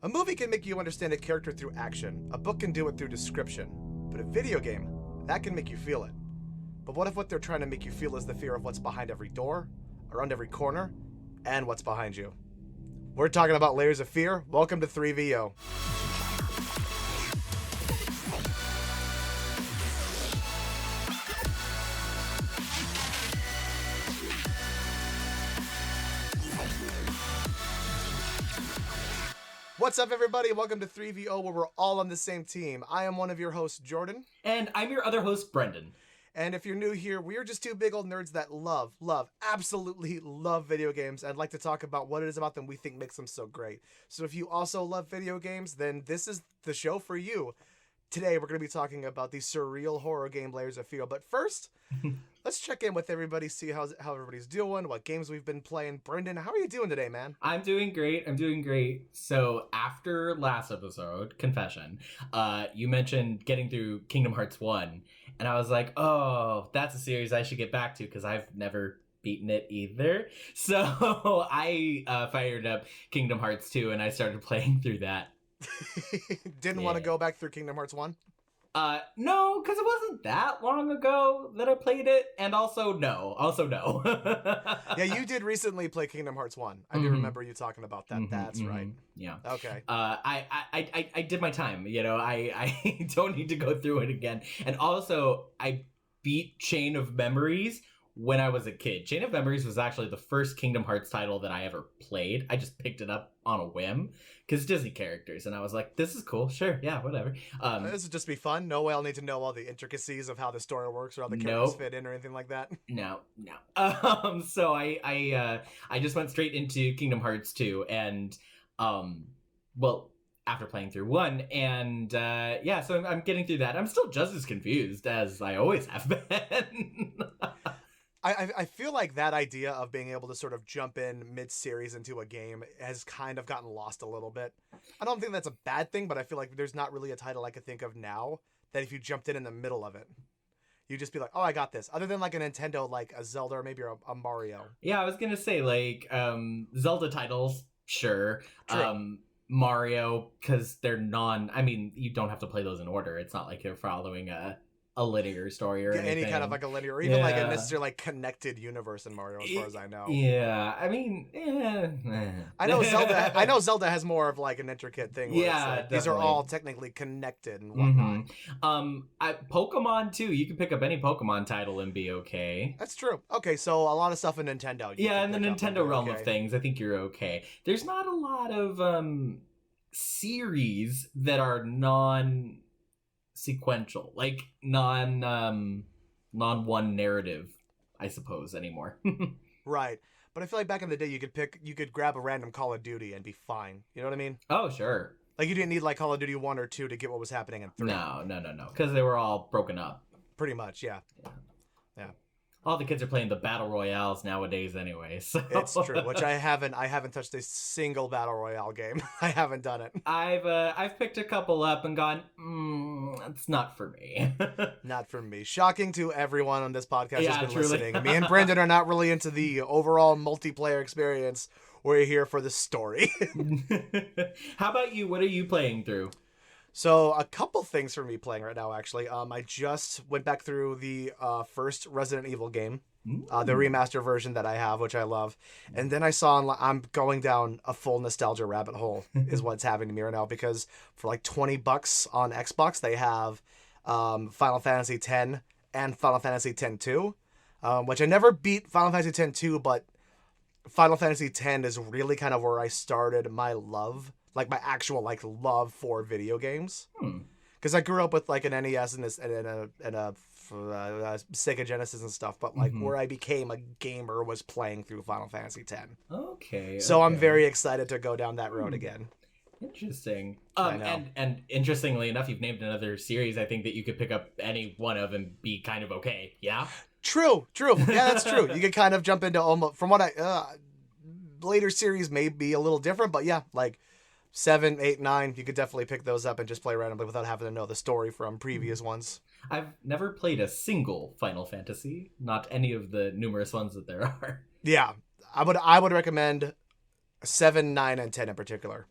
A movie can make you understand a character through action. A book can do it through description. But a video game, that can make you feel it. But what if what they're trying to make you feel is the fear of what's behind every door, around every corner, and what's behind you? We're talking about layers of fear. Welcome to 3VO. What's up, everybody? Welcome to 3VO, where we're all on the same team. I am one of your hosts, Jordan. And I'm your other host, Brenden. And if you're new here, we are just two big old nerds that absolutely love video games and like to talk about what it is about them we think makes them so great. So if you also love video games, then this is the show for you. Today, we're going to be talking about the surreal horror game Layers of Fear. But first, let's check in with everybody, see how everybody's doing, what games we've been playing. Brenden, how are you doing today, man? I'm doing great. So after last episode, confession, you mentioned getting through Kingdom Hearts 1. And I was like, oh, that's a series I should get back to because I've never beaten it either. So I fired up Kingdom Hearts 2 and I started playing through that. Didn't want to go back through Kingdom Hearts 1? No, because it wasn't that long ago that I played it, and also no. Yeah, you did recently play Kingdom Hearts 1. I do remember you talking about that. That's right. Yeah. Okay. I did my time. You know, I don't need to go through it again. And also, I beat Chain of Memories when I was a kid. Chain of Memories was actually the first Kingdom Hearts title that I ever played. I just picked it up on a whim because Disney characters, and I was like, this is cool, sure, yeah, whatever. This would just be fun. No way I'll need to know all the intricacies of how the story works or how the characters fit in or anything like that. No. So I just went straight into Kingdom Hearts 2, and after playing through 1, and so I'm getting through that. I'm still just as confused as I always have been. I feel like that idea of being able to sort of jump in mid-series into a game has kind of gotten lost a little bit. I don't think that's a bad thing, but I feel like there's not really a title I could think of now that if you jumped in the middle of it, you'd just be like, oh, I got this. Other than like a Nintendo, like a Zelda or maybe a Mario. Yeah, I was going to say like Zelda titles, sure. True. Mario, because they're you don't have to play those in order. It's not like you're following a linear story or anything. Any kind of like a linear, or even like a necessarily like connected universe in Mario, as far as I know. Yeah, I mean, I know Zelda. I know Zelda has more of like an intricate thing. Where yeah, it's like, these are all technically connected and whatnot. Pokemon too. You can pick up any Pokemon title and be okay. That's true. Okay, so a lot of stuff in Nintendo. Yeah, in the Nintendo realm of things, I think you're okay. There's not a lot of series that are sequential, like non one narrative, I suppose, anymore. Right. But I feel like back in the day you could grab a random Call of Duty and be fine. You know what I mean? Oh, sure. Like you didn't need like Call of Duty 1 or 2 to get what was happening in 3. No. Because they were all broken up. Pretty much, yeah. All the kids are playing the battle royales nowadays anyway. So. It's true, which I haven't touched a single battle royale game. I haven't done it. I've picked a couple up and gone, it's not for me. Not for me. Shocking to everyone on this podcast who's been truly. listening. Me and Brenden are not really into the overall multiplayer experience. We're here for the story. How about you? What are you playing through? So a couple things for me playing right now, actually. I just went back through the first Resident Evil game, the remaster version that I have, which I love. And then I saw I'm going down a full nostalgia rabbit hole is what's happening to me right now, because for like $20 on Xbox, they have Final Fantasy X and Final Fantasy X-2, which I never beat Final Fantasy X-2, but Final Fantasy X is really kind of where I started my love. Like my actual like love for video games, because I grew up with like an NES and a Sega Genesis and stuff. But like where I became a gamer was playing through Final Fantasy X. Okay. So I'm very excited to go down that road again. Interesting. And interestingly enough, you've named another series I think that you could pick up any one of and be kind of okay. Yeah. True. Yeah, that's true. You could kind of jump into almost from what later series may be a little different, but yeah, like 7, 8, 9, you could definitely pick those up and just play randomly without having to know the story from previous ones. I've never played a single Final Fantasy, not any of the numerous ones that there are. Yeah, I would recommend 7, 9, and 10 in particular.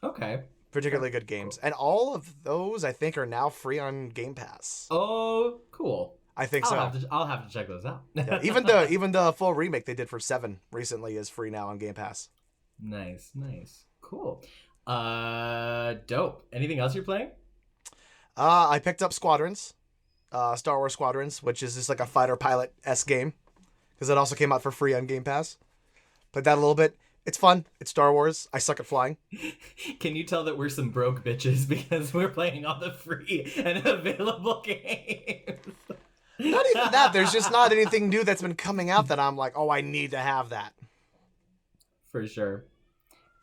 Okay. Particularly good games. And all of those, I think, are now free on Game Pass. Oh, cool. I think so. I'll have to check those out. Yeah, even the full remake they did for 7 recently is free now on Game Pass. Nice. Cool. Dope. Anything else you're playing? I picked up Squadrons. Star Wars Squadrons, which is just like a fighter pilot-esque game. Because it also came out for free on Game Pass. Played that a little bit. It's fun. It's Star Wars. I suck at flying. Can you tell that we're some broke bitches because we're playing all the free and available games? Not even that. There's just not anything new that's been coming out that I'm like, oh, I need to have that. For sure.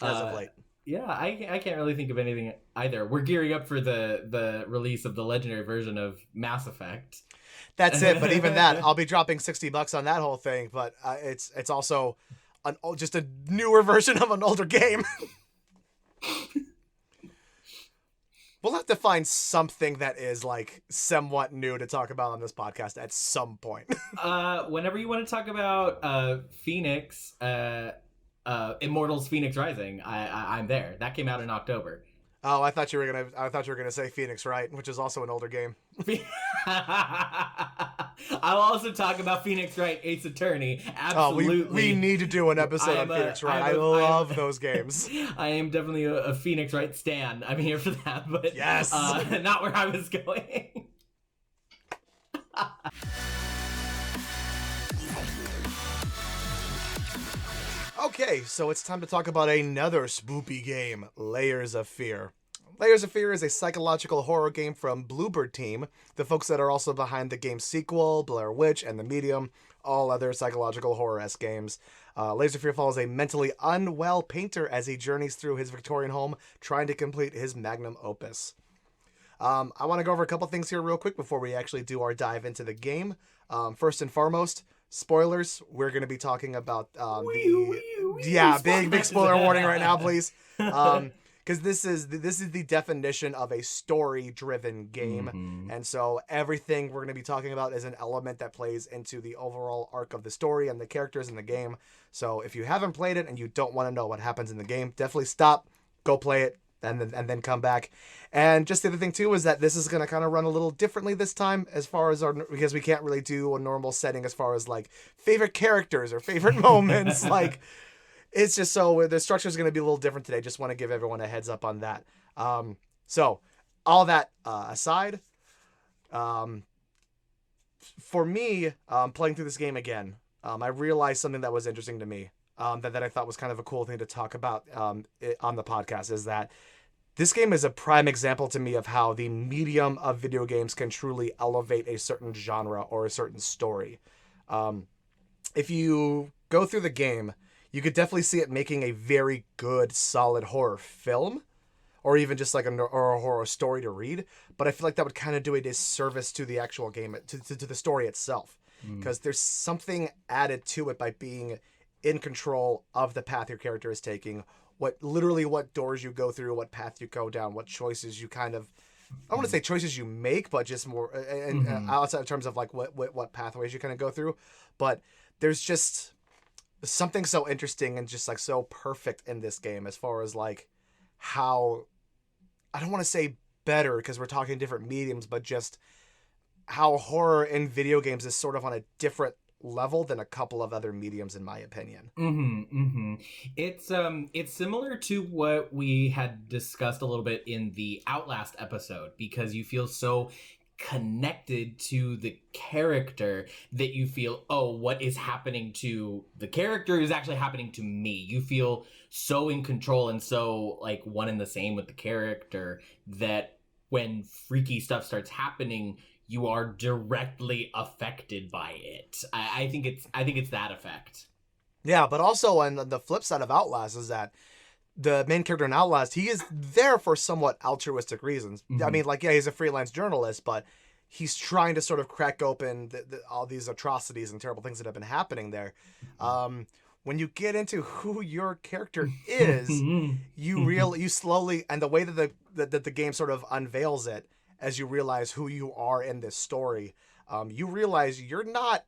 As of late. Yeah, I can't really think of anything either. We're gearing up for the release of the legendary version of Mass Effect. That's it. But even that, I'll be dropping $60 on that whole thing. But it's also just a newer version of an older game. We'll have to find something that is like somewhat new to talk about on this podcast at some point. Whenever you want to talk about Phoenix, Immortals: Phoenix Rising, I'm there. That came out in October. Oh, I thought you were gonna say Phoenix Wright, which is also an older game. I'll also talk about Phoenix Wright Ace Attorney. Absolutely. We need to do an episode on Phoenix Wright. I love those games. I am definitely a Phoenix Wright stan. I'm here for that, but yes, not where I was going. Okay, so it's time to talk about another spoopy game, Layers of Fear. Layers of Fear is a psychological horror game from Bluebird Team, the folks that are also behind the game's sequel, Blair Witch, and The Medium, all other psychological horror-esque games. Layers of Fear follows a mentally unwell painter as he journeys through his Victorian home, trying to complete his magnum opus. I want to go over a couple things here real quick before we actually do our dive into the game. First and foremost, spoilers. We're going to be talking about big spoiler warning right now, please. Because this is the definition of a story-driven game, and so everything we're going to be talking about is an element that plays into the overall arc of the story and the characters in the game. So if you haven't played it and you don't want to know what happens in the game, definitely stop, go play it, and then come back. And just the other thing too is that this is going to kind of run a little differently this time as far as because we can't really do a normal setting as far as like favorite characters or favorite moments. Like it's just so the structure is going to be a little different today. Just want to give everyone a heads up on that. So all that aside, for me, playing through this game again, I realized something that was interesting to me. That I thought was kind of a cool thing to talk about on the podcast is that this game is a prime example to me of how the medium of video games can truly elevate a certain genre or a certain story. If you go through the game, you could definitely see it making a very good, solid horror film, or even just like a horror story to read. But I feel like that would kind of do a disservice to the actual game, to the story itself, because there's something added to it by being in control of the path your character is taking, what doors you go through, what path you go down, what choices you kind of, I want to say choices you make, but just more outside in terms of like what pathways you kind of go through. But there's just something so interesting and just like so perfect in this game as far as like how, I don't want to say better because we're talking different mediums, but just how horror in video games is sort of on a different level than a couple of other mediums, in my opinion. It's similar to what we had discussed a little bit in the Outlast episode, because you feel so connected to the character that you feel, oh, what is happening to the character is actually happening to me. You feel so in control and so like one and the same with the character that when freaky stuff starts happening, you are directly affected by it. I think it's that effect. Yeah, but also on the flip side of Outlast is that the main character in Outlast, he is there for somewhat altruistic reasons. I mean, like, yeah, he's a freelance journalist, but he's trying to sort of crack open all these atrocities and terrible things that have been happening there. When you get into who your character is, you slowly, and the way that the game sort of unveils it, as you realize who you are in this story, you realize you're not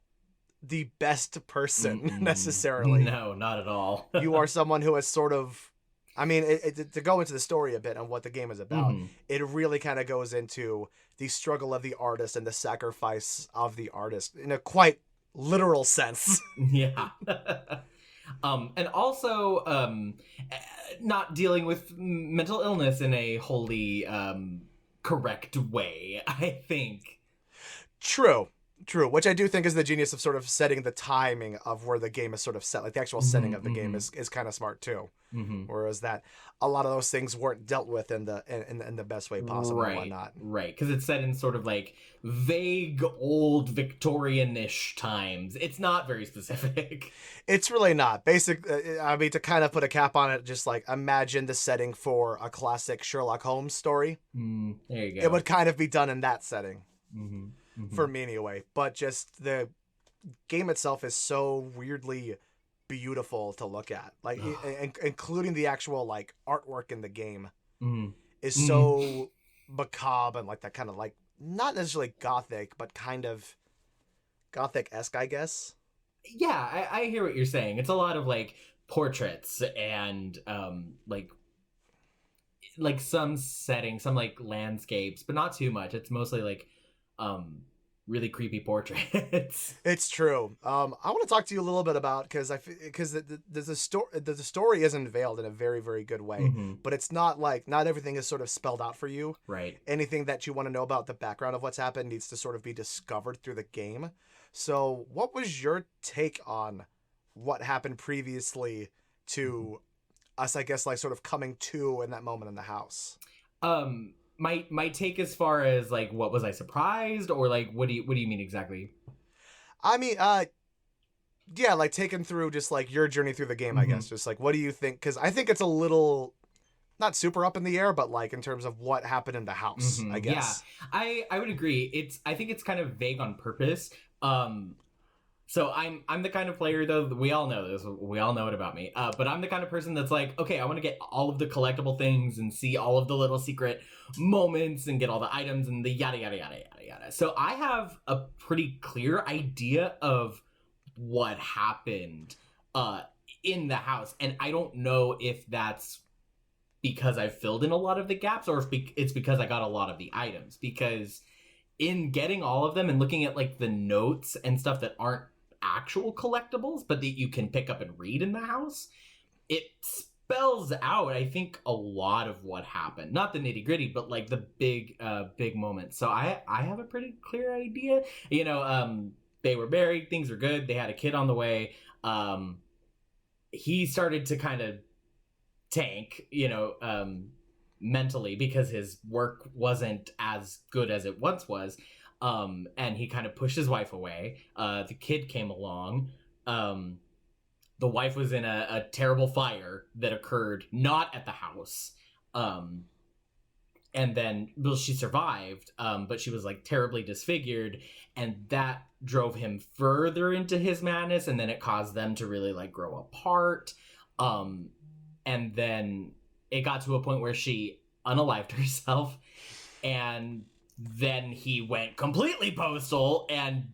the best person necessarily. No, not at all. You are someone who has sort of I mean, to go into the story a bit and what the game is about, it really kind of goes into the struggle of the artist and the sacrifice of the artist in a quite literal sense. Yeah. And also not dealing with mental illness in a wholly correct way, I think. True. Which I do think is the genius of sort of setting the timing of where the game is sort of set. Like the actual setting of the game is kind of smart too. Whereas that a lot of those things weren't dealt with in the best way possible and whatnot. Right, because it's set in sort of like vague old Victorian-ish times. It's not very specific. It's really not. I mean, to kind of put a cap on it, just like imagine the setting for a classic Sherlock Holmes story. There you go. It would kind of be done in that setting. For me anyway. But just the game itself is so weirdly beautiful to look at. Like including the actual like artwork in the game is so macabre and like that kind of like not necessarily gothic, but kind of gothic-esque, I guess. Yeah, I hear what you're saying. It's a lot of like portraits and like some settings, some like landscapes, but not too much. It's mostly like really creepy portraits. It's true. I want to talk to you a little bit about because the story is unveiled in a very, very good way, but it's not like not everything is sort of spelled out for you. Right. Anything that you want to know about the background of what's happened needs to sort of be discovered through the game. So, what was your take on what happened previously to us? I guess like sort of coming to in that moment in the house. My take as far as like what was I surprised or like what do you mean exactly? I mean, yeah, like taken through just like your journey through the game, I guess. Just like what do you think? Because I think it's a little not super up in the air, but like in terms of what happened in the house, I guess. Yeah, I would agree. I think it's kind of vague on purpose. So I'm the kind of player, though, we all know this, we all know it about me, but I'm the kind of person that's like, okay, I want to get all of the collectible things and see all of the little secret moments and get all the items and the yada, yada, yada, yada, yada. So I have a pretty clear idea of what happened in the house, and I don't know if that's because I filled in a lot of the gaps or if it's because I got a lot of the items, because in getting all of them and looking at like the notes and stuff that aren't actual collectibles but that you can pick up and read in the house, it spells out I think a lot of what happened, not the nitty gritty but like the big moments. So I have a pretty clear idea. They were married, things were good, they had a kid on the way. He started to kind of tank mentally because his work wasn't as good as it once was. And he kind of pushed his wife away. The kid came along. The wife was in a terrible fire that occurred not at the house. And then, well, she survived, but she was like terribly disfigured, and that drove him further into his madness, and then it caused them to really like grow apart. And then it got to a point where she unalived herself, and then he went completely postal and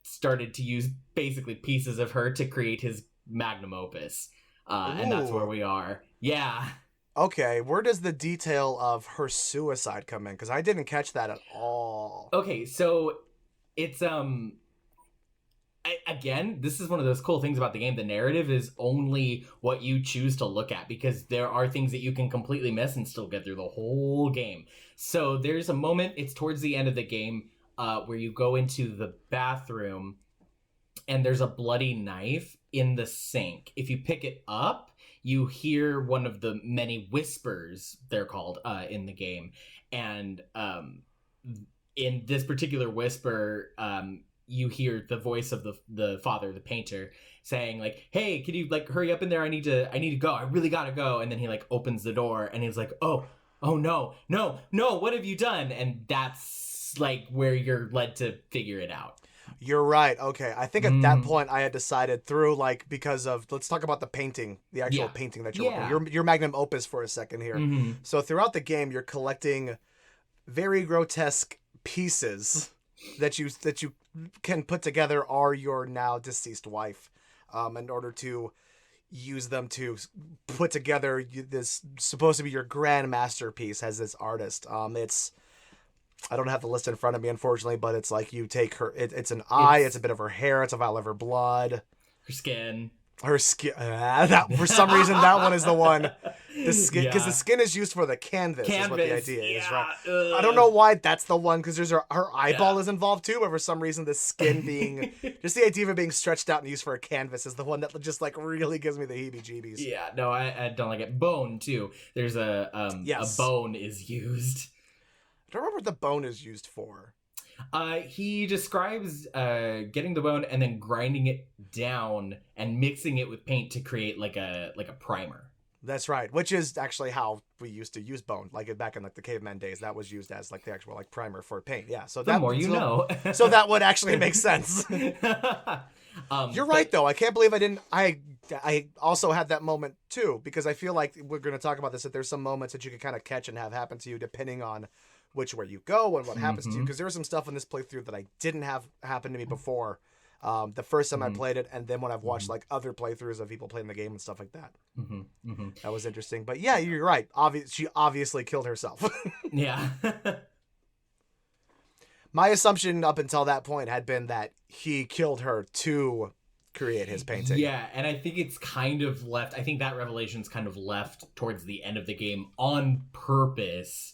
started to use basically pieces of her to create his magnum opus. And that's where we are. Yeah. Okay, where does the detail of her suicide come in? Because I didn't catch that at all. Okay, so it's again, this is one of those cool things about the game. The narrative is only what you choose to look at, because there are things that you can completely miss and still get through the whole game. So there's a moment, it's towards the end of the game, where you go into the bathroom and there's a bloody knife in the sink. If you pick it up, you hear one of the many whispers, they're called, in the game. And in this particular whisper, you hear the voice of the father, the painter, saying like, "Hey, can you like hurry up in there? I need to go. I really gotta go." And then he like opens the door and he's like, "Oh no, what have you done?" And that's like where you're led to figure it out. You're right. Okay. I think at that point I had decided through like, because of, let's talk about the painting, the actual painting that you're your magnum opus for a second here. So throughout the game, you're collecting very grotesque pieces that you can put together are your now deceased wife, in order to use them to put together this supposed to be your grand masterpiece as this artist. It's I don't have the list in front of me, unfortunately, but it's like you take her. It's an eye. It's a bit of her hair. It's a vial of her blood. Her skin. Her skin. That for some reason that one is the one. The skin, because the skin is used for the canvas. Is what the idea is, right? I don't know why that's the one, because there's her eyeball is involved too, but for some reason the skin being just the idea of it being stretched out and used for a canvas is the one that just like really gives me the heebie-jeebies. Yeah, no, I don't like it. Bone too. There's a bone is used. I don't remember what the bone is used for. He describes getting the bone and then grinding it down and mixing it with paint to create like a primer. That's right, which is actually how we used to use bone, like back in like the caveman days. That was used as like the actual like primer for paint. Yeah, so the more you know. So that would actually make sense. You're right, though. I can't believe I didn't. I also had that moment too, because I feel like we're going to talk about this. That there's some moments that you can kind of catch and have happen to you depending on which way you go and what happens to you. Because there was some stuff in this playthrough that I didn't have happen to me before. The first time I played it, and then when I've watched like other playthroughs of people playing the game and stuff like that. That was interesting. But yeah, you're right. She obviously killed herself. Yeah. My assumption up until that point had been that he killed her to create his painting. Yeah, and I think it's kind of left. I think that revelation's kind of left towards the end of the game on purpose,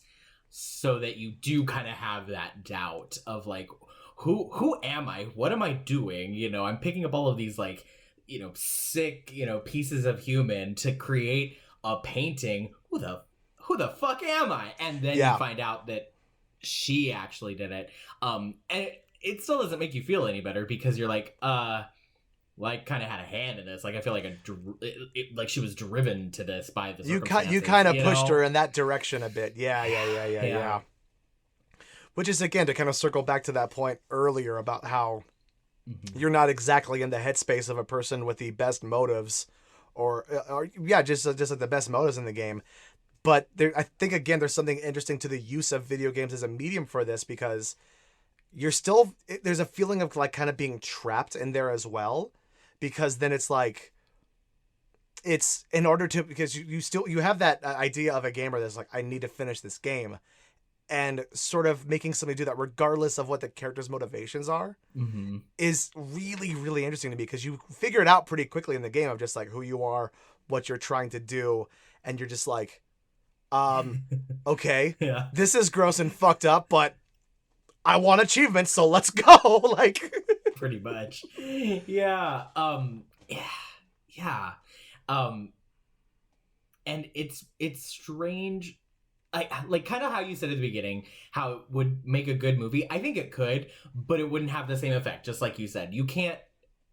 so that you do kind of have that doubt of like, who am I? What am I doing? You know, I'm picking up all of these like, you know, sick, you know, pieces of human to create a painting. Who the fuck am I? And then you find out that she actually did it. And it still doesn't make you feel any better, because you're like, well, I kind of had a hand in this. Like, I feel like like she was driven to this by the circumstances. You kind of pushed her in that direction a bit. Yeah. Which is, again, to kind of circle back to that point earlier about how you're not exactly in the headspace of a person with the best motives, or just like the best motives in the game. But I think, again, there's something interesting to the use of video games as a medium for this, because there's a feeling of like kind of being trapped in there as well, because then it's like, it's in order to, because you have that idea of a gamer that's like, I need to finish this game, and sort of making somebody do that regardless of what the character's motivations are is really, really interesting to me, because you figure it out pretty quickly in the game of just like who you are, what you're trying to do, and you're just like, okay, this is gross and fucked up, but I want achievements, so let's go. Like, pretty much. Yeah. And it's strange. Like kind of how you said at the beginning, how it would make a good movie. I think it could, but it wouldn't have the same effect. Just like you said, you can't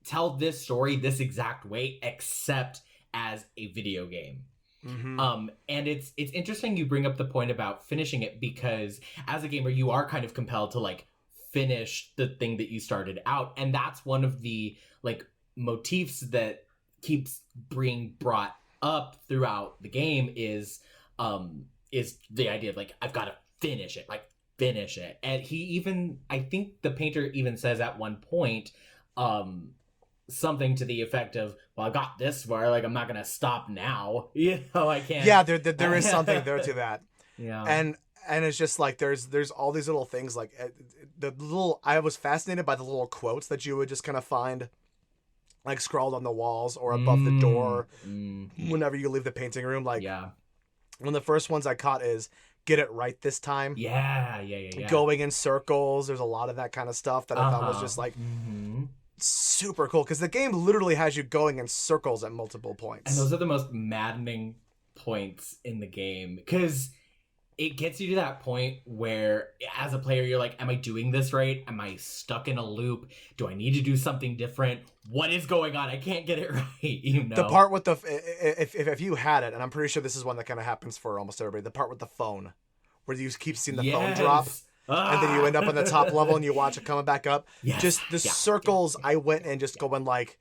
tell this story this exact way except as a video game. And it's interesting you bring up the point about finishing it, because as a gamer you are kind of compelled to like finish the thing that you started out, and that's one of the like motifs that keeps being brought up throughout the game is the idea of like, I've got to finish it. And he even, I think the painter even says at one point something to the effect of, well, I got this far, like I'm not gonna stop now. You know, I can't. Yeah, there is something there to that. Yeah. And it's just like there's all these little things, like I was fascinated by the little quotes that you would just kind of find like scrawled on the walls or above the door whenever you leave the painting room. Like, one of the first ones I caught is, "Get it right this time." Yeah. Going in circles. There's a lot of that kind of stuff that I thought was just like super cool, because the game literally has you going in circles at multiple points. And those are the most maddening points in the game, because it gets you to that point where as a player you're like, am I doing this right? Am I stuck in a loop? Do I need to do something different? What is going on? I can't get it right. You know, the part with the if you had it, and I'm pretty sure this is one that kind of happens for almost everybody, the part with the phone where you keep seeing the phone drop, and then you end up on the top level and you watch it coming back up. Just the circles. I went and just going like,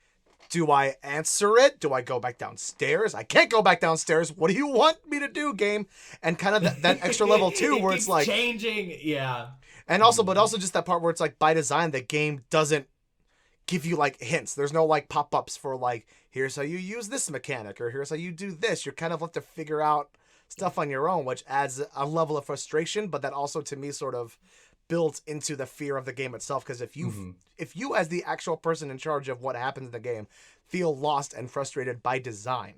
do I answer it? Do I go back downstairs? I can't go back downstairs. What do you want me to do, game? And kind of that extra level too, where it's like changing. Yeah. And also, but also just that part where it's like, by design, the game doesn't give you like hints. There's no like pop-ups for like, here's how you use this mechanic, or here's how you do this. You're kind of left to figure out stuff on your own, which adds a level of frustration, but that also to me sort of built into the fear of the game itself. Because if you as the actual person in charge of what happens in the game feel lost and frustrated by design,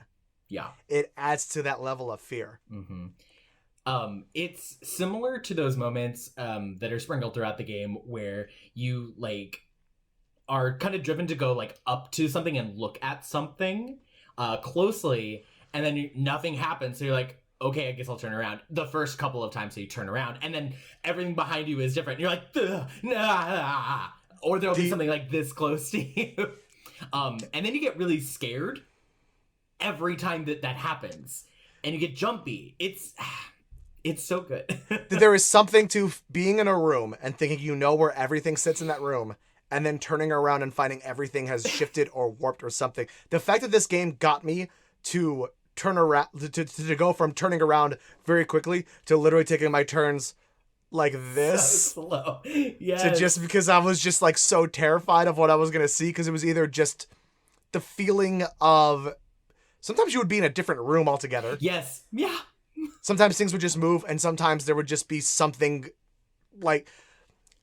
it adds to that level of fear. It's similar to those moments that are sprinkled throughout the game where you like are kind of driven to go like up to something and look at something closely, and then nothing happens, so you're like, okay, I guess I'll turn around. The first couple of times, so you turn around, and then everything behind you is different. You're like, nah, or there'll be something like this close to you. And then you get really scared every time that happens, and you get jumpy. It's so good. There is something to being in a room and thinking you know where everything sits in that room, and then turning around and finding everything has shifted or warped or something. The fact that this game got me to turn around, to go from turning around very quickly to literally taking my turns like this, so slow. Yes. To just because I was just like so terrified of what I was gonna see, because it was either just the feeling of sometimes you would be in a different room altogether. Yes. Yeah. Sometimes things would just move, and sometimes there would just be something like.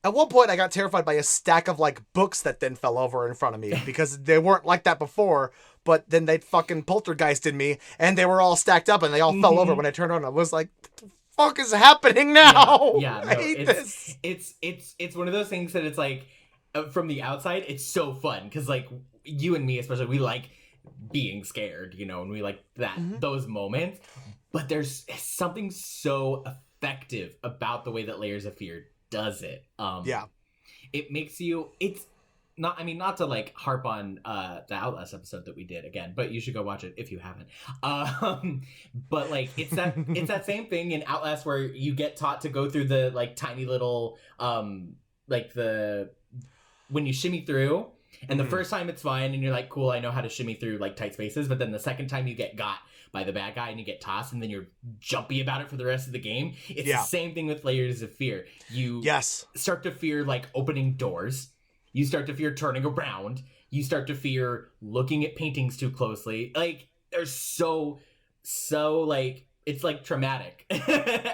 At one point, I got terrified by a stack of, like, books that then fell over in front of me because they weren't like that before, but then they fucking poltergeisted me, and they were all stacked up, and they all fell over when I turned on. I was like, what the fuck is happening now? Yeah, no, I hate this. It's one of those things that it's like, from the outside, it's so fun, because, like, you and me especially, we like being scared, you know, and we like those moments, but there's something so effective about the way that Layers of Fear does it. It makes you, it's not, I mean, not to like harp on the Outlast episode that we did again, but you should go watch it if you haven't. But like it's that same thing in Outlast where you get taught to go through the like tiny little like the when you shimmy through, and the first time it's fine and you're like, cool, I know how to shimmy through like tight spaces, but then the second time you get got by the bad guy and you get tossed, and then you're jumpy about it for the rest of the game. It's the same thing with Layers of Fear. You start to fear like opening doors. You start to fear turning around. You start to fear looking at paintings too closely. Like there's so like it's like traumatic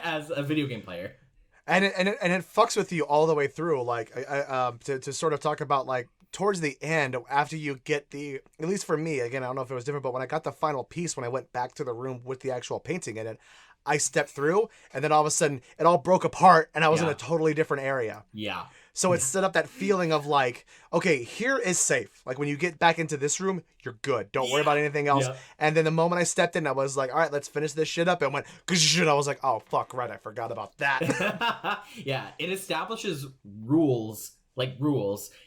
as a video game player. And it fucks with you all the way through. Like to sort of talk about like towards the end, after you get at least for me, again, I don't know if it was different, but when I got the final piece, when I went back to the room with the actual painting in it, I stepped through, and then all of a sudden it all broke apart, and I was in a totally different area. Yeah. So it set up that feeling of like, okay, here is safe. Like when you get back into this room, you're good. Don't worry about anything else. Yeah. And then the moment I stepped in, I was like, all right, let's finish this shit up. And went, I was like, oh, fuck, right, I forgot about that. Yeah, it establishes rules,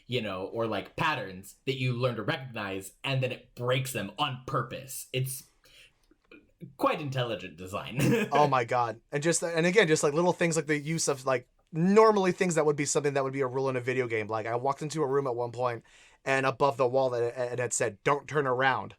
you know, or like patterns that you learn to recognize, and then it breaks them on purpose. It's quite intelligent design. Oh my god. And again, just like little things like the use of like normally things that would be something that would be a rule in a video game. Like I walked into a room at one point, and above the wall that it had said, don't turn around.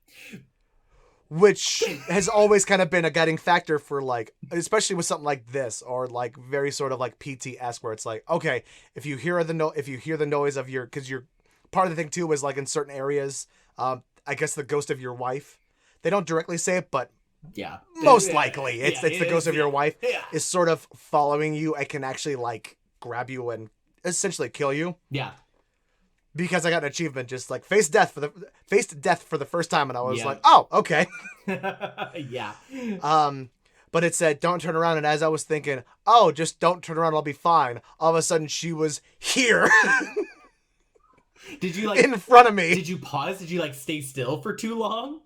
Which has always kind of been a guiding factor for like, especially with something like this, or like very sort of like PT-esque, where it's like, okay, if you hear the noise of your, because you're part of the thing too is like in certain areas, I guess the ghost of your wife, they don't directly say it, but most likely it's the ghost of your wife is sort of following you and can actually like grab you and essentially kill you. Yeah. Because I got an achievement, just like faced death for the first time, and I was like, oh, okay. Yeah. But it said, don't turn around, and as I was thinking, oh, just don't turn around, I'll be fine. All of a sudden, she was here. Did you like in front of me? Did you pause? Did you like stay still for too long?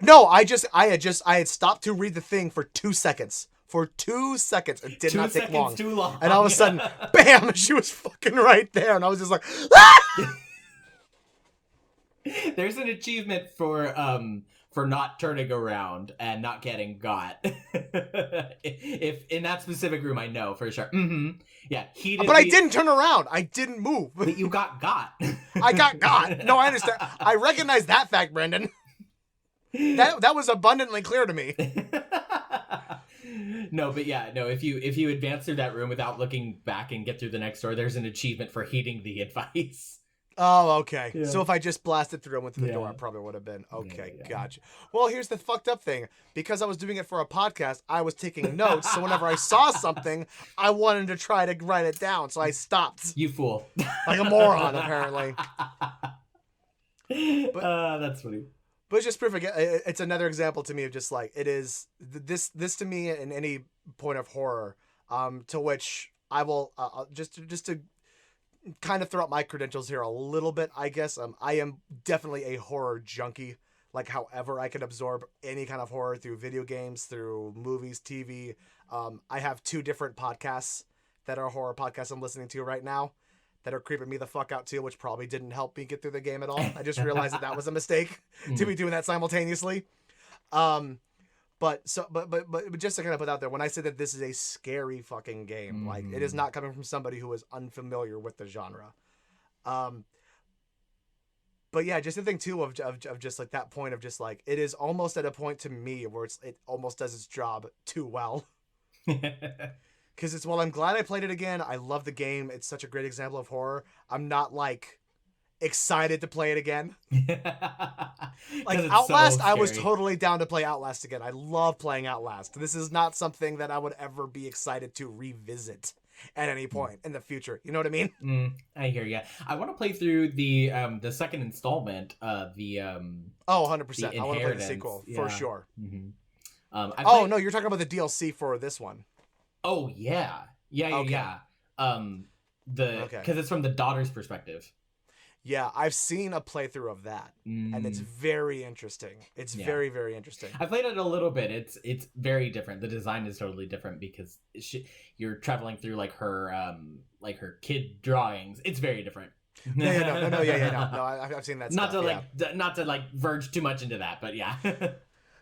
No, I had stopped to read the thing for 2 seconds. For 2 seconds. It did not take long. Too long. And all of a sudden, bam, she was fucking right there. And I was just like, ah! There's an achievement for not turning around and not getting got. If in that specific room, I know for sure. Mm-hmm. Yeah, but I didn't turn around. I didn't move. But you got. I got. No, I understand. I recognize that fact, Brenden. That was abundantly clear to me. No, but yeah, no. If you advance through that room without looking back and get through the next door, there's an achievement for heeding the advice. Oh, okay. Yeah. So if I just blasted through and went through the door, Yeah. it probably would have been. Okay, Yeah. gotcha. Well, here's the fucked up thing. Because I was doing it for a podcast, I was taking notes. So whenever I saw something, I wanted to try to write it down. So I stopped. You fool. Like a moron, apparently. That's funny. But it's just perfect. It's another example to me of just like, it is this to me in any point of horror, to which I will just to kind of throw out my credentials here a little bit, I guess. I am definitely a horror junkie. Like, however I can absorb any kind of horror through video games, through movies, TV. I have 2 different podcasts that are horror podcasts I'm listening to right now that are creeping me the fuck out too, which probably didn't help me get through the game at all. I just realized that was a mistake to be doing that simultaneously. But just to kind of put out there, when I say that this is a scary fucking game, like, it is not coming from somebody who is unfamiliar with the genre. But yeah, just the thing too of just like that point of just like, it is almost at a point to me where it almost does its job too well. Because it's, well, I'm glad I played it again. I love the game. It's such a great example of horror. I'm not like excited to play it again. Like Outlast, so I was totally down to play Outlast again. I love playing Outlast. This is not something that I would ever be excited to revisit at any point in the future. You know what I mean? I hear you. I want to play through the second installment, 100%. I want to play the sequel for sure. No, you're talking about the DLC for this one. Oh yeah. Yeah. Because it's from the daughter's perspective. Yeah, I've seen a playthrough of that, and it's very interesting. It's very, very interesting. I played it a little bit. It's very different. The design is totally different because you're traveling through like her kid drawings. It's very different. No, I've seen that. Not to verge too much into that, but yeah.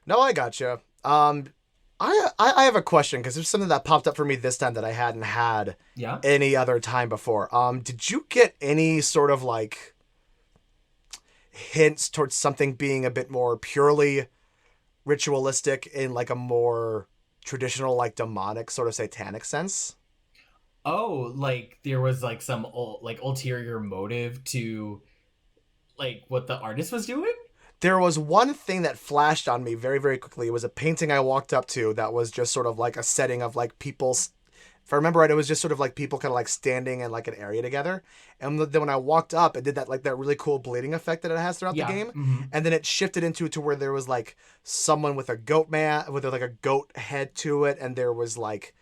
No, I gotcha. I have a question, because there's something that popped up for me this time that I hadn't had any other time before. Did you get any sort of like hints towards something being a bit more purely ritualistic in like a more traditional, like demonic sort of satanic sense? Oh, like there was like some ulterior motive to like what the artist was doing? There was one thing that flashed on me very, very quickly. It was a painting I walked up to that was just sort of like a setting of like people. If I remember right, it was just sort of like people kind of like standing in like an area together. And then when I walked up, it did that like that really cool bleeding effect that it has throughout the game. Mm-hmm. And then it shifted into to where there was like someone with a goat with like a goat head to it. And there was like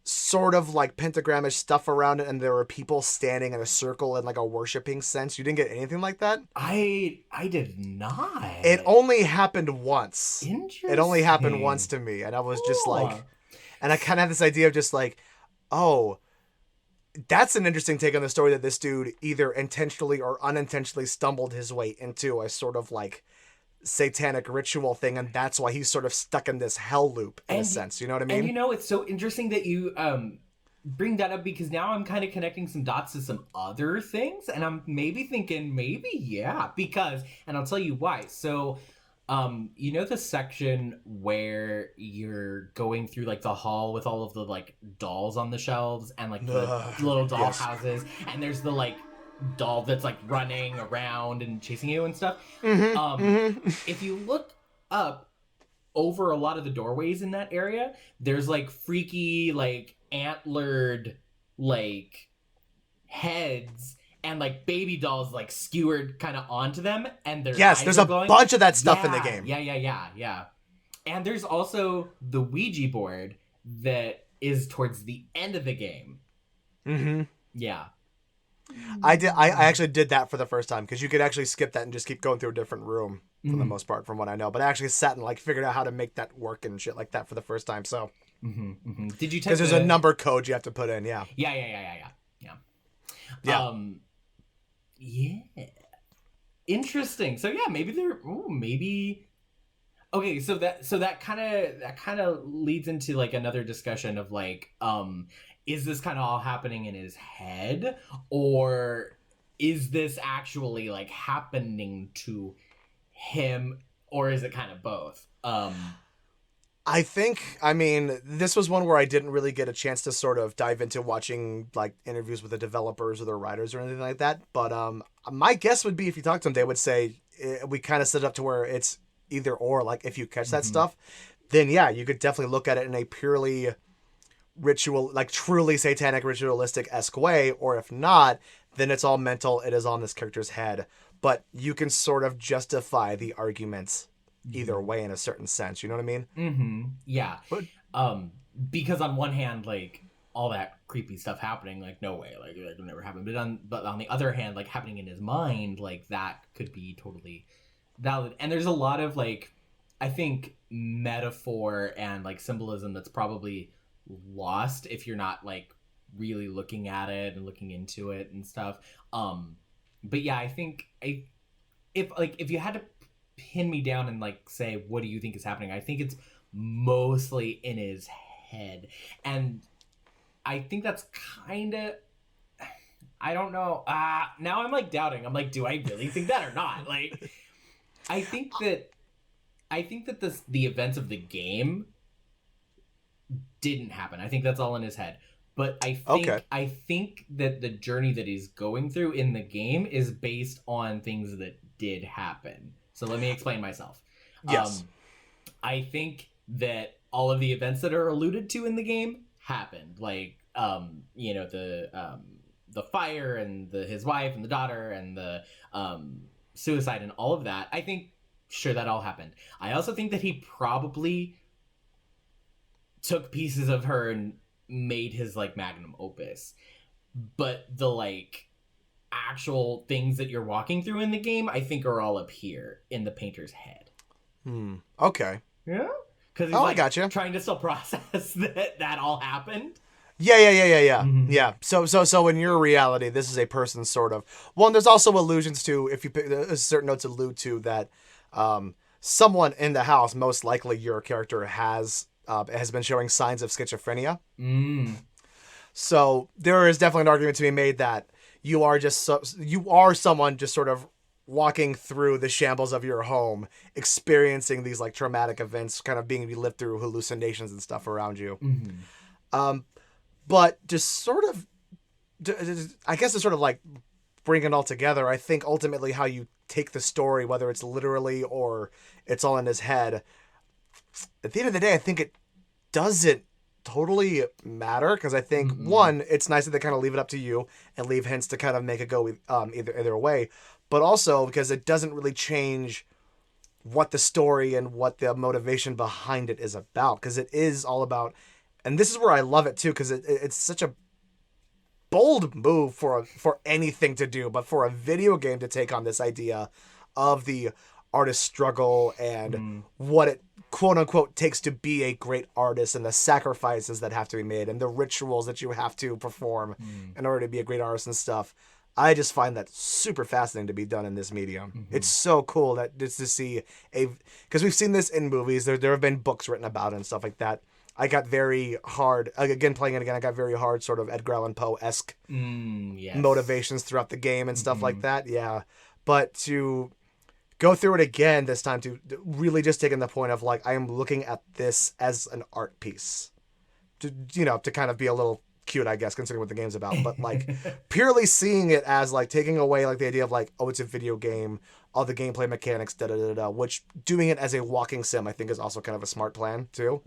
sort of like pentagramish stuff around it, and there were people standing in a circle in like a worshiping sense. You didn't get anything like that? I did not. It only happened once. Interesting. It only happened once to me, and I was just like, and I kind of had this idea of just like, oh, that's an interesting take on the story, that this dude either intentionally or unintentionally stumbled his way into a sort of like satanic ritual thing, and that's why he's sort of stuck in this hell loop in a sense. You know what I mean? And it's so interesting that you bring that up, because now I'm kind of connecting some dots to some other things, and I'm maybe thinking because, and I'll tell you why. So the section where you're going through like the hall with all of the like dolls on the shelves and like the little doll houses, and there's the like doll that's like running around and chasing you and stuff. If you look up over a lot of the doorways in that area, there's like freaky like antlered like heads and like baby dolls like skewered kind of onto them, and their eyes there's are a glowing. Bunch of that stuff in the game. Yeah. And there's also the Ouija board that is towards the end of the game. Yeah. I actually did that for the first time, because you could actually skip that and just keep going through a different room for the most part, from what I know. But I actually sat and like figured out how to make that work and shit like that for the first time. So did you? Because there's a number code you have to put in. Yeah. Interesting. So yeah, maybe. Okay, so that kind of leads into like another discussion of like, is this kind of all happening in his head, or is this actually like happening to him, or is it kind of both? I mean, this was one where I didn't really get a chance to sort of dive into watching like interviews with the developers or the writers or anything like that. But my guess would be if you talk to them, they would say we kind of set it up to where it's either or. Like if you catch that stuff, then yeah, you could definitely look at it in a purely ritual, like truly satanic, ritualistic-esque way. Or if not, then it's all mental. It is on this character's head. But you can sort of justify the arguments either way in a certain sense. You know what I mean? Mm-hmm. Yeah. But, because on one hand, like, all that creepy stuff happening, like, no way, like it would never happen. But on the other hand, like, happening in his mind, like, that could be totally valid. And there's a lot of, like, I think metaphor and, like, symbolism that's probably lost if you're not, like, really looking at it and looking into it and stuff. But yeah, I think if you had to pin me down and, like, say, what do you think is happening? I think it's mostly in his head. And I think that's kind of, I don't know. Now I'm, like, doubting. I'm like, do I really think that or not? Like, I think that the events of the game didn't happen. I think that's all in his head. But I think that the journey that he's going through in the game is based on things that did happen. So let me explain myself. yes. I think that all of the events that are alluded to in the game happened. Like, the fire and his wife and the daughter and the suicide and all of that. I think, sure, that all happened. I also think that he probably took pieces of her and made his, like, magnum opus. But the, like, actual things that you're walking through in the game, I think are all up here in the painter's head. Okay. Yeah? Because he's, I like, gotcha. trying to still process that all happened. Yeah. Yeah. So in your reality, this is a person sort of. Well, and there's also allusions to, if you pick certain notes allude to that someone in the house, most likely your character has been showing signs of schizophrenia. So there is definitely an argument to be made that you are someone just sort of walking through the shambles of your home, experiencing these, like, traumatic events, kind of being lived through hallucinations and stuff around you. But just sort of, I guess to sort of, like, bring it all together, I think ultimately how you take the story, whether it's literally or it's all in his head, at the end of the day, I think it doesn't totally matter, because I think, one, it's nice that they kind of leave it up to you and leave hints to kind of make it go either way, but also because it doesn't really change what the story and what the motivation behind it is about, because it is all about, and this is where I love it too, because it's such a bold move for anything to do, but for a video game to take on this idea of the artist struggle and what it quote unquote takes to be a great artist, and the sacrifices that have to be made and the rituals that you have to perform in order to be a great artist and stuff. I just find that super fascinating to be done in this medium. It's so cool that just to see because we've seen this in movies. There have been books written about it and stuff like that. I got very hard, again, playing it again, I got very hard sort of Edgar Allan Poe-esque motivations throughout the game and stuff like that. Yeah. But to go through it again this time, to really just taking the point of, like, I am looking at this as an art piece. To kind of be a little cute, I guess, considering what the game's about. But, like, purely seeing it as, like, taking away, like, the idea of, like, oh, it's a video game, all the gameplay mechanics, which doing it as a walking sim, I think, is also kind of a smart plan, too.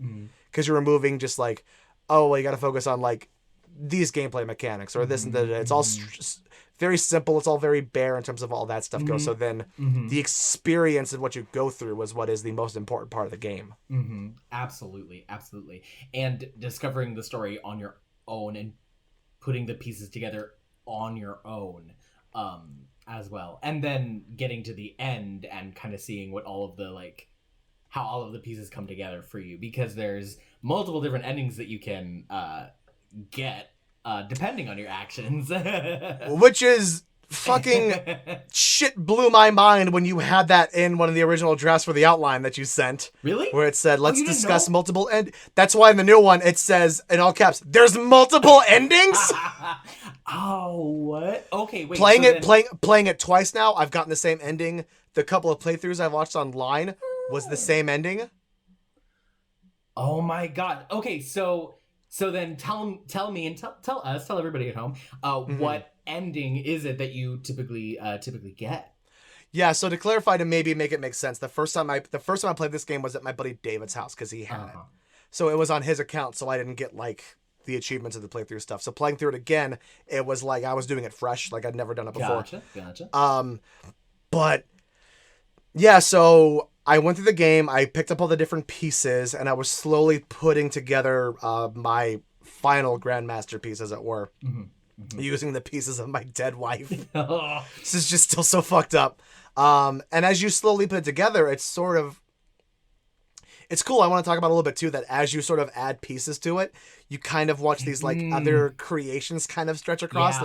Because you're removing just, like, oh, well, you got to focus on, like, these gameplay mechanics or this and that. It's all very simple. It's all very bare in terms of all that stuff goes. So then the experience of what you go through is what is the most important part of the game. Absolutely. And discovering the story on your own and putting the pieces together on your own as well. And then getting to the end and kind of seeing what all of the, like, how all of the pieces come together for you, because there's multiple different endings that you can get depending on your actions. Which is fucking shit blew my mind when you had that in one of the original drafts for the outline that you sent. Really? Where it said, let's discuss multiple that's why in the new one it says in all caps, there's multiple endings? Oh, what? Okay, wait. Playing it twice now, I've gotten the same ending. The couple of playthroughs I've watched online was the same ending. Oh my god. Okay, so So then tell me and tell us, tell everybody at home, what ending is it that you typically get? Yeah, so to clarify, to maybe make it make sense, the first time I played this game was at my buddy David's house because he had it. So it was on his account, so I didn't get like the achievements of the playthrough stuff. So playing through it again, it was like I was doing it fresh, like I'd never done it before. Gotcha. But yeah, so I went through the game, I picked up all the different pieces, and I was slowly putting together my final Grandmaster piece, as it were, using the pieces of my dead wife. This is just still so fucked up. And as you slowly put it together, it's cool. I want to talk about a little bit too, that as you sort of add pieces to it, you kind of watch these like other creations kind of stretch across.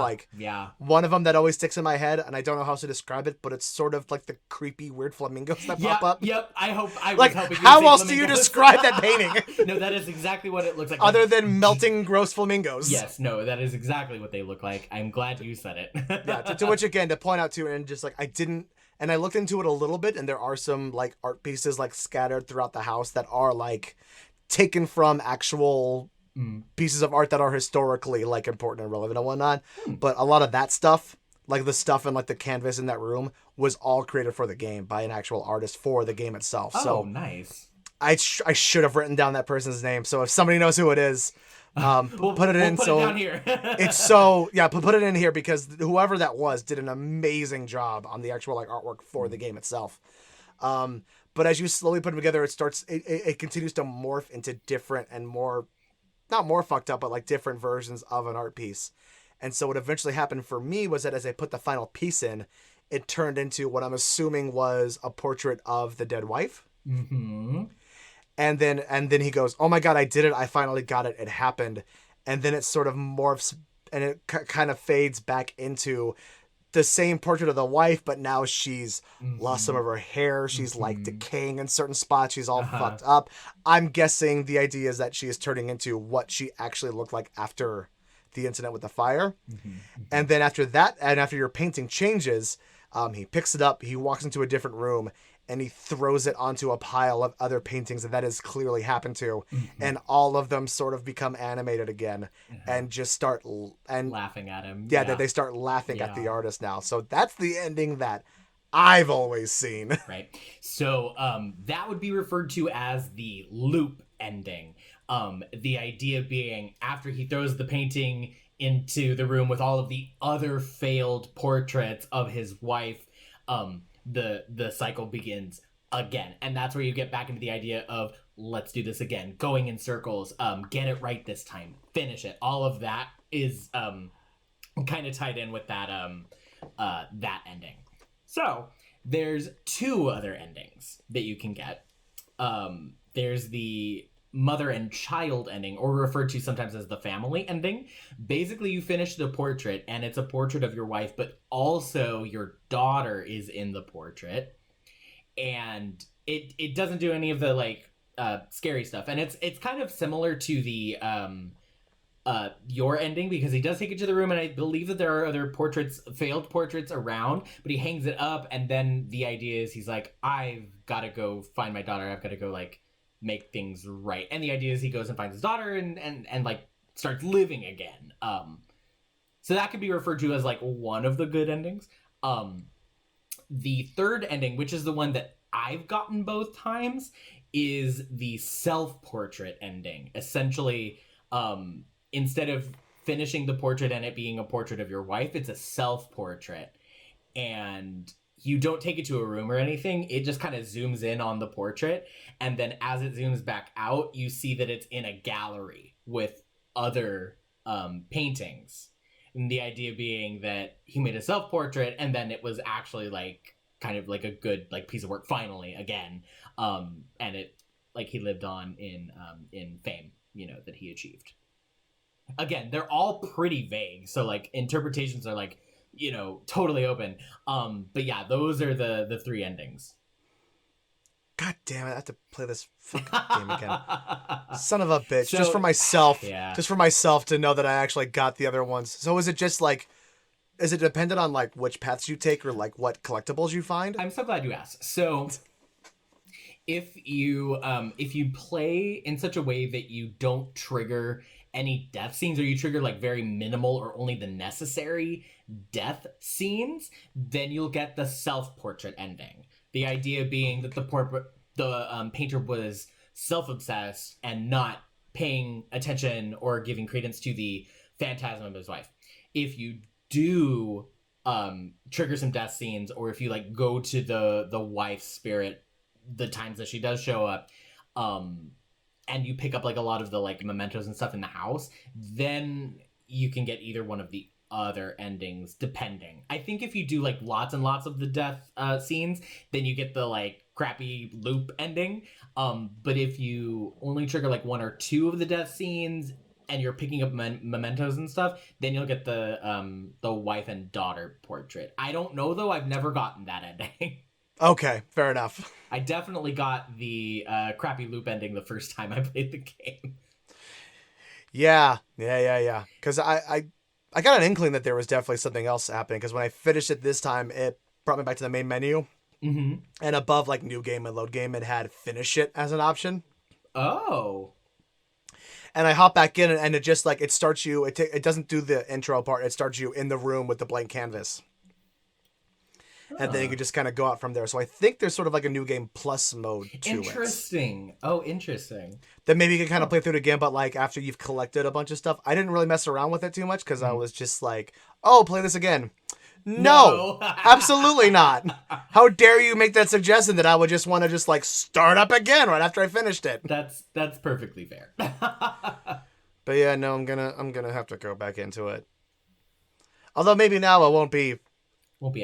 One of them that always sticks in my head, and I don't know how else to describe it, but it's sort of like the creepy weird flamingos that pop up. Yep. I was hoping you how would say else flamingos. do you describe that painting? No, that is exactly what it looks like. Other than melting gross flamingos. Yes, no, that is exactly what they look like. I'm glad you said it. Yeah, to which again, to point out too, and just like and I looked into it a little bit, and there are some like art pieces like scattered throughout the house that are like taken from actual pieces of art that are historically like important and relevant and whatnot. But a lot of that stuff, like the stuff in like the canvas in that room, was all created for the game by an actual artist for the game itself. Oh, so nice. I should have written down that person's name. So if somebody knows who it is, put it in. Put it down here. It's so put it in here because whoever that was did an amazing job on the actual like artwork for the game itself. But as you slowly put them together, it continues to morph into different and more, not more fucked up, but like different versions of an art piece. And so what eventually happened for me was that as I put the final piece in, it turned into what I'm assuming was a portrait of the dead wife. Mm-hmm. And then he goes, "Oh my God, I did it. I finally got it. It happened." And then it sort of morphs and it kind of fades back into the same portrait of the wife, but now she's lost some of her hair. She's like decaying in certain spots. She's all fucked up. I'm guessing the idea is that she is turning into what she actually looked like after the incident with the fire. And then after that, and after your painting changes, he picks it up, he walks into a different room, and he throws it onto a pile of other paintings that has clearly happened to, and all of them sort of become animated again, and just start laughing at him. Yeah, that they start laughing at the artist now. So that's the ending that I've always seen. Right. So that would be referred to as the loop ending. The idea being after he throws the painting into the room with all of the other failed portraits of his wife, the cycle begins again. And that's where you get back into the idea of let's do this again, going in circles, get it right this time, finish it. All of that is kind of tied in with that that ending. So there's two other endings that you can get. There's the mother and child ending, or referred to sometimes as the family ending. Basically, you finish the portrait, and it's a portrait of your wife, but also your daughter is in the portrait. And it doesn't do any of the like scary stuff. And it's kind of similar to the your ending, because he does take it to the room, and I believe that there are other failed portraits around, but he hangs it up, and then the idea is he's like, I've got to go find my daughter. I've got to go like make things right. And the idea is he goes and finds his daughter and like starts living again. So that could be referred to as like one of the good endings. The third ending, which is the one that I've gotten both times, is the self-portrait ending. Essentially, instead of finishing the portrait and it being a portrait of your wife, it's a self-portrait. And you don't take it to a room or anything. It just kind of zooms in on the portrait. And then as it zooms back out, you see that it's in a gallery with other paintings. And the idea being that he made a self-portrait, and then it was actually like kind of like a good like piece of work finally again. And it like he lived on in fame, you know, that he achieved. Again, they're all pretty vague. So like interpretations are like, you know, totally open. But yeah, those are the three endings. God damn it, I have to play this fucking game again. Son of a bitch. So, just for myself. Yeah. Just for myself to know that I actually got the other ones. So is it just like, is it dependent on like which paths you take or like what collectibles you find? I'm so glad you asked. So if you play in such a way that you don't trigger any death scenes, or you trigger like very minimal or only the necessary death scenes, then you'll get the self-portrait ending. The idea being that the painter was self-obsessed and not paying attention or giving credence to the phantasm of his wife. If you do trigger some death scenes, or if you like go to the wife's spirit the times that she does show up, and you pick up like a lot of the like mementos and stuff in the house, then you can get either one of the other endings, depending. I think if you do like lots and lots of the death scenes, then you get the like crappy loop ending. But if you only trigger like one or two of the death scenes and you're picking up mementos and stuff, then you'll get the wife and daughter portrait. I don't know though. I've never gotten that ending. Okay, fair enough. I definitely got the crappy loop ending the first time I played the game. Yeah. Because I got an inkling that there was definitely something else happening, because when I finished it this time, it brought me back to the main menu. Mm-hmm. And above like new game and load game, it had finish it as an option. Oh. And I hop back in, and it just like, it starts you, it doesn't do the intro part, it starts you in the room with the blank canvas. And then you can just kind of go out from there. So I think there's sort of like a new game plus mode to Interesting. it. Oh, interesting. Then maybe you can kind of play through it again, but like after you've collected a bunch of stuff. I didn't really mess around with it too much, because I was just like, oh, play this again. No, absolutely not. How dare you make that suggestion that I would just want to just like start up again right after I finished it. That's perfectly fair. But yeah, no, I'm gonna have to go back into it. Although maybe now I won't be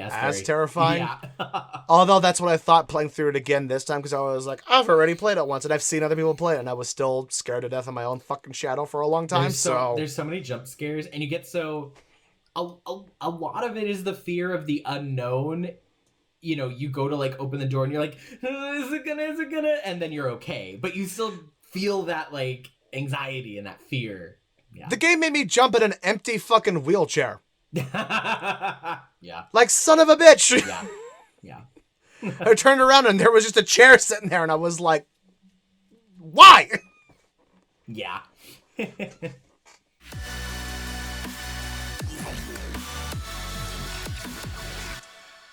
as terrifying. Yeah. Although that's what I thought playing through it again this time, because I was like, I've already played it once and I've seen other people play it, and I was still scared to death of my own fucking shadow for a long time. There's so many jump scares, and you get so a lot of it is the fear of the unknown. You know, you go to like open the door and you're like, is it gonna, and then you're okay, but you still feel that like anxiety and that fear. Yeah. The game made me jump in an empty fucking wheelchair. Yeah. Like, son of a bitch. Yeah. I turned around and there was just a chair sitting there, and I was like, why? Yeah.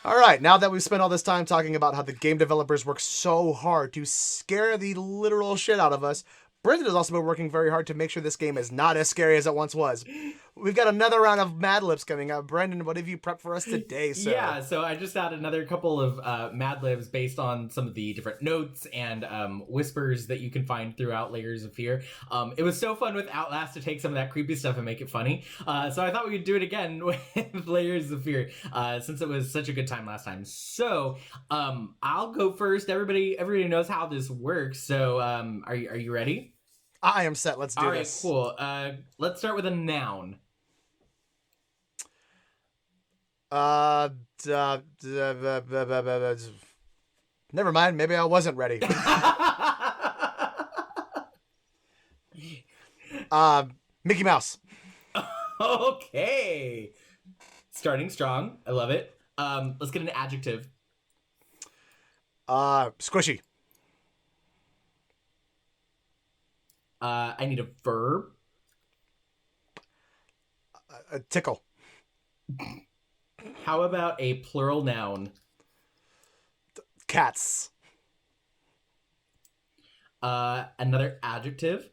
All right, now that we've spent all this time talking about how the game developers work so hard to scare the literal shit out of us, Brenden has also been working very hard to make sure this game is not as scary as it once was. We've got another round of Mad Libs coming up. Brenden, what have you prepped for us today, sir? Yeah, so I just had another couple of Mad Libs based on some of the different notes and whispers that you can find throughout Layers of Fear. It was so fun with Outlast to take some of that creepy stuff and make it funny. So I thought we could do it again with Layers of Fear, since it was such a good time last time. So I'll go first. Everybody knows how this works. So are you ready? I am set. Let's do this. All right, cool. Let's start with a noun. Never mind. Maybe I wasn't ready. Mickey Mouse. Okay. Starting strong. I love it. Let's get an adjective. Squishy. I need a verb. Tickle. How about a plural noun? Cats. Another adjective.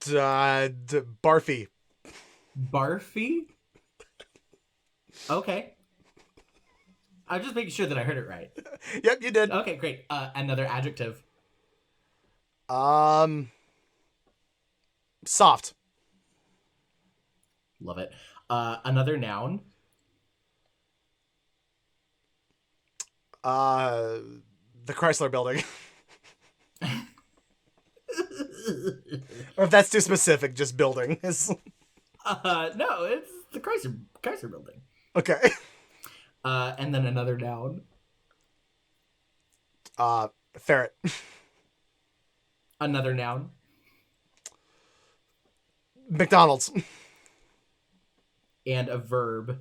Barfy. Barfy? Okay. I'm just making sure that I heard it right. Yep, you did. Okay, great. Another adjective. Soft. Love it. Another noun. The Chrysler Building. Or if that's too specific, just building. No, it's the Chrysler Building. Okay. And then another noun. Ferret. Another noun. McDonald's. And a verb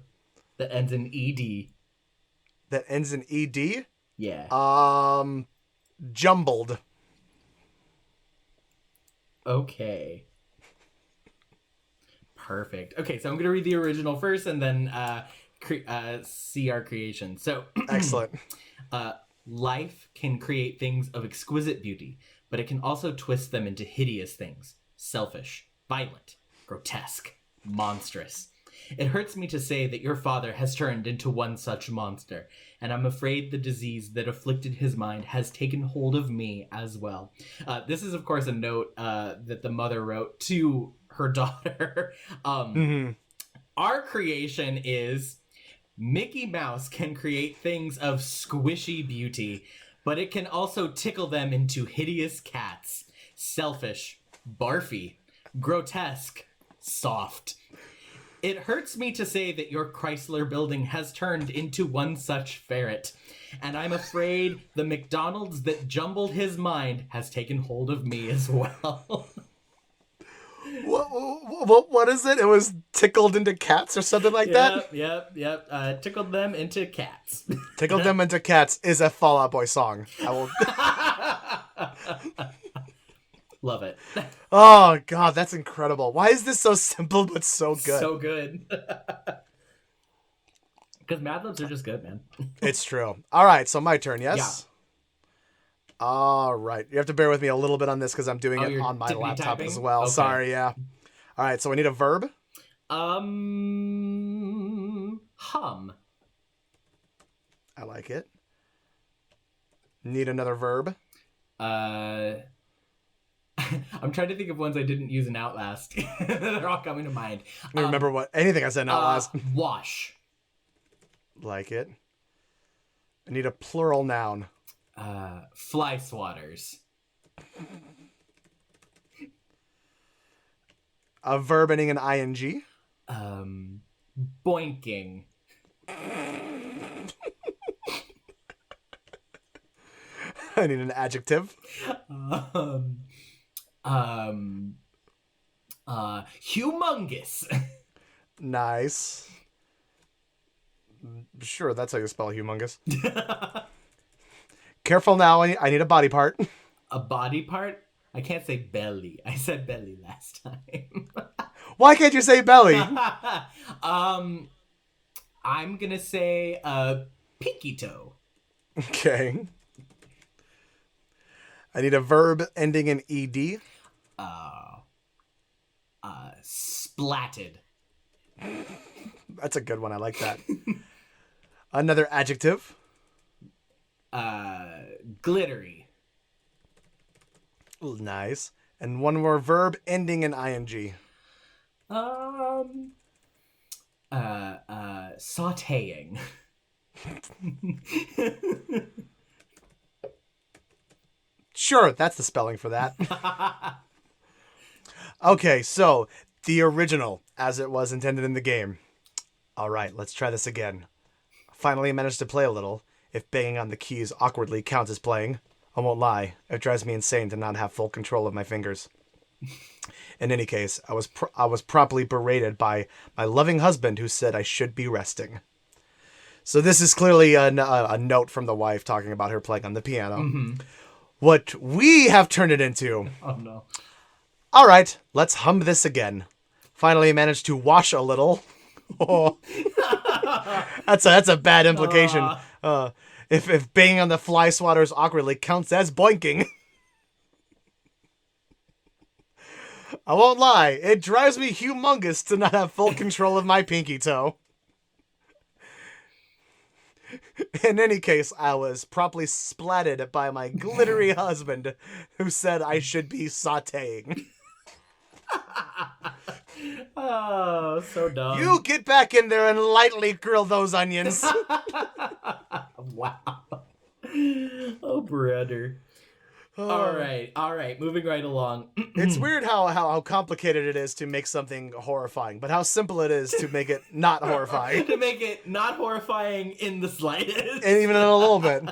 that ends in ed. That ends in ed? Yeah. Jumbled. Okay. Perfect. Okay, so I'm going to read the original first and then see our creation. So, Excellent. life can create things of exquisite beauty, but it can also twist them into hideous things. Selfish, violent, grotesque, monstrous. It hurts me to say that your father has turned into one such monster, and I'm afraid the disease that afflicted his mind has taken hold of me as well. This is, of course, a note that the mother wrote to her daughter. Our creation is Mickey Mouse can create things of squishy beauty, but it can also tickle them into hideous cats. Selfish, barfy, grotesque, soft. It hurts me to say that your Chrysler building has turned into one such ferret, and I'm afraid the McDonald's that jumbled his mind has taken hold of me as well. What is it? It was tickled into cats or something like that? Yep. Tickled them into cats. Tickled them into cats is a Fall Out Boy song. I will. Love it. Oh, God, that's incredible. Why is this so simple but so good? So good. Because Mad Libs are just good, man. It's true. All right, so my turn, yes? Yeah. All right. You have to bear with me a little bit on this because I'm doing it on my laptop typing? as well. Okay. Sorry, yeah. All right, so we need a verb. Hum. I like it. Need another verb. I'm trying to think of ones I didn't use in Outlast. They're all coming to mind. I don't remember anything I said in Outlast. Wash. Like it. I need a plural noun. Fly swatters. A verb ending in ing. Boinking. I need an adjective. Humongous. Nice. Sure, that's how you spell humongous. Careful now, I need a body part. A body part? I can't say belly. I said belly last time. Why can't you say belly? I'm gonna say pinky toe. Okay. I need a verb ending in ed. Splatted. That's a good one. I like that. Another adjective. Glittery. Ooh, nice. And one more verb ending in ing. Sautéing. Sure, that's the spelling for that. Okay, so the original, as it was intended in the game. All right, let's try this again. Finally managed to play a little. If banging on the keys awkwardly counts as playing, I won't lie, it drives me insane to not have full control of my fingers. In any case, I was promptly berated by my loving husband who said I should be resting. So this is clearly a note from the wife talking about her playing on the piano. Mm-hmm. What we have turned it into. Oh, no. All right, let's hum this again. Finally managed to wash a little. Oh. That's a bad implication. If banging on the fly swatters awkwardly counts as boinking. I won't lie, it drives me humongous to not have full control of my pinky toe. In any case, I was promptly splatted by my glittery husband who said I should be sautéing. Oh, so dumb. You get back in there and lightly grill those onions. Wow. Oh, brother. All right. Moving right along. It's weird how complicated it is to make something horrifying, but how simple it is to make it not horrifying. To make it not horrifying in the slightest. And even in a little bit.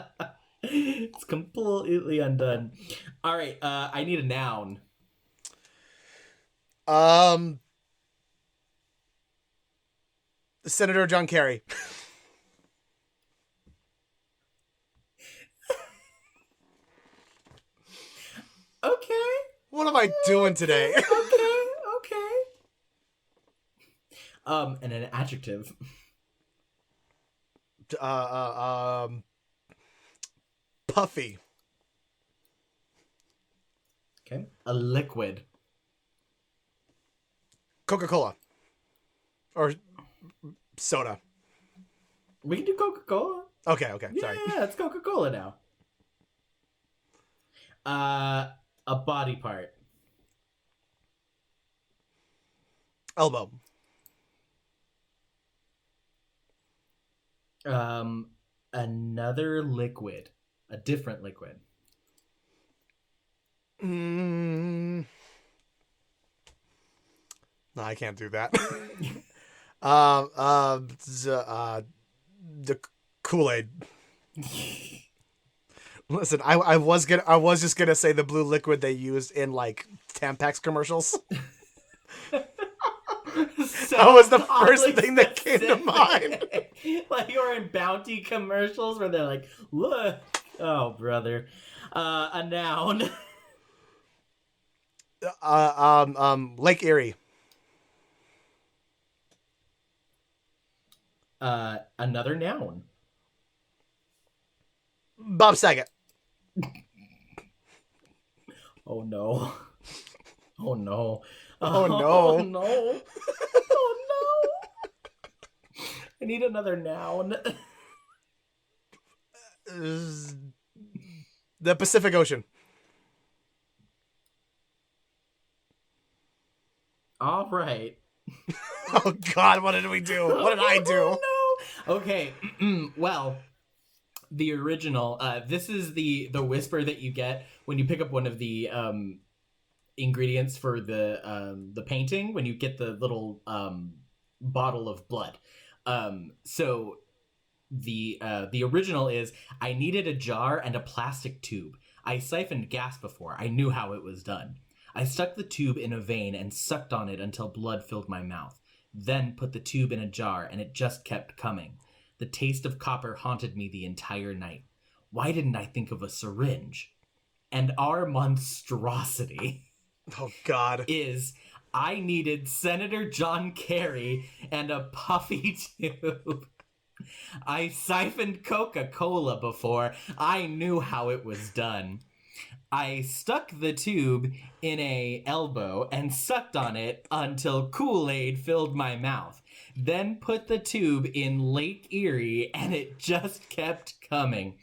It's completely undone. All right, I need a noun. Senator John Kerry. Okay. What am I I doing today? Okay. And an adjective. Puffy. Okay. A liquid. Coca-Cola. Or soda. We can do Coca-Cola. Okay, sorry. Yeah, it's Coca-Cola now. A body part. Elbow. Another liquid. A different liquid. No, I can't do that. The Kool-Aid. Listen, I was just gonna say the blue liquid they used in like Tampax commercials. So that was the first thing that came to mind. Like you're in Bounty commercials where they're like, look, oh brother, a noun. Lake Erie. Another noun. Bob Saget. Oh no. Oh no. Oh no. Oh no. Oh no. I need another noun. The Pacific Ocean. All right. Oh God, what did we do? What did I do? Oh, no. Okay. Well, the original. This is the whisper that you get when you pick up one of the ingredients for the painting. When you get the little bottle of blood. So the original is, I needed a jar and a plastic tube. I siphoned gas before. I knew how it was done. I stuck the tube in a vein and sucked on it until blood filled my mouth. Then put the tube in a jar and it just kept coming. The taste of copper haunted me the entire night. Why didn't I think of a syringe? And our monstrosity Oh God. is, I needed Senator John Kerry and a puffy tube. I siphoned Coca-Cola before. I knew how it was done. I stuck the tube in a elbow and sucked on it until Kool-Aid filled my mouth. Then put the tube in Lake Erie and it just kept coming.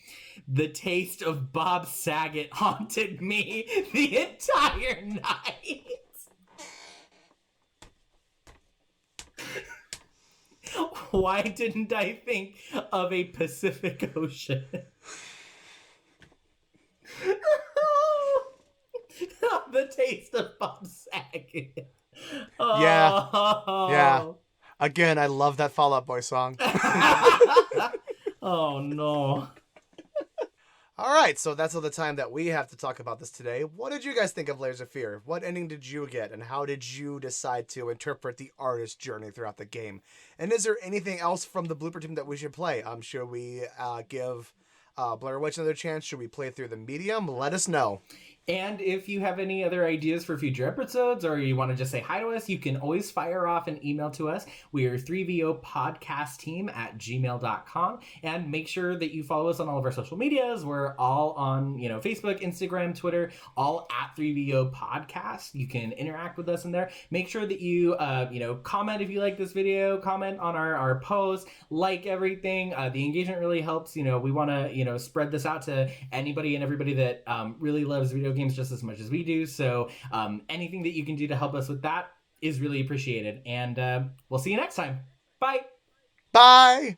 The taste of Bob Saget haunted me the entire night. Why didn't I think of a Pacific Ocean? The taste of Bob Saget. Oh. Yeah. Again, I love that Fall Out Boy song. Oh no. All right, so that's all the time that we have to talk about this today. What did you guys think of Layers of Fear? What ending did you get, and how did you decide to interpret the artist's journey throughout the game? And is there anything else from the Blooper team that we should play? Should we give Blair Witch another chance? Should we play through the medium? Let us know. And if you have any other ideas for future episodes, or you want to just say hi to us, you can always fire off an email to us. We are 3VOpodcastteam@gmail.com. And make sure that you follow us on all of our social medias. We're all on, Facebook, Instagram, Twitter, all at 3VO Podcast. You can interact with us in there. Make sure that you, comment if you like this video, comment on our posts, like everything. The engagement really helps. We want to, spread this out to anybody and everybody that really loves video games just as much as we do. So anything that you can do to help us with that is really appreciated. And we'll see you next time. Bye. Bye.